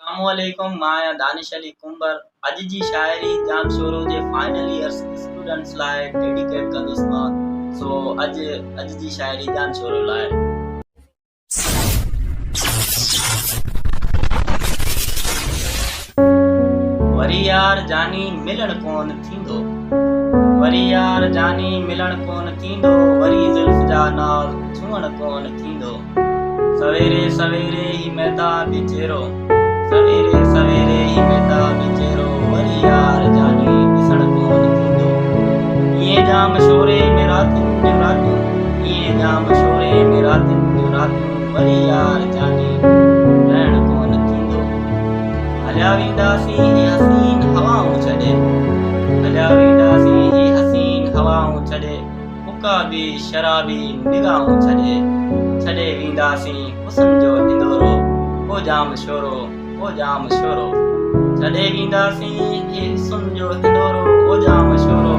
अस्सलामुअलैकुम, मां दानिश अली कुंबर। अज जी शायरी जाम शोरो जे फाइनल ईयर्स स्टूडेंट्स लाए डेडिकेट कंदुसि मां। सो अज जी शायरी जाम शोरो लाए। वरी यार जानी मिलण कोन थींदो, वरी यार जानी मिलण कोन थींदो, वरी ज़ुल्फ़ जा नाज़ छुअण कोन थींदो। सवेरे सवेरे ही मैदा बिचेरो, सवेरे सवेरे ही मैदा बिचेरो, वरी यार जानी ॾिसण कोन थींदो। इएं जाम शोरे में रातियुनि जूं रातियूं, इएं जाम शोरे में रातियुनि जूं रातियूं, वरी यार जानी रहण कोन थींदो। हलिया वेंदासीं ही हसीन हवाऊं छॾे, हलिया वेंदासीं ही हसीन हवाऊं छॾे, मुकाबी शराबी निगाहूं छॾे, छॾे वेंदासीं हुस्न जो हिंदोरो, ओ जाम शोरो, ओ जाम शोरो। छॾे वेंदासीं ही हुस्न जो हिंदोरो, ओ जाम शोरो।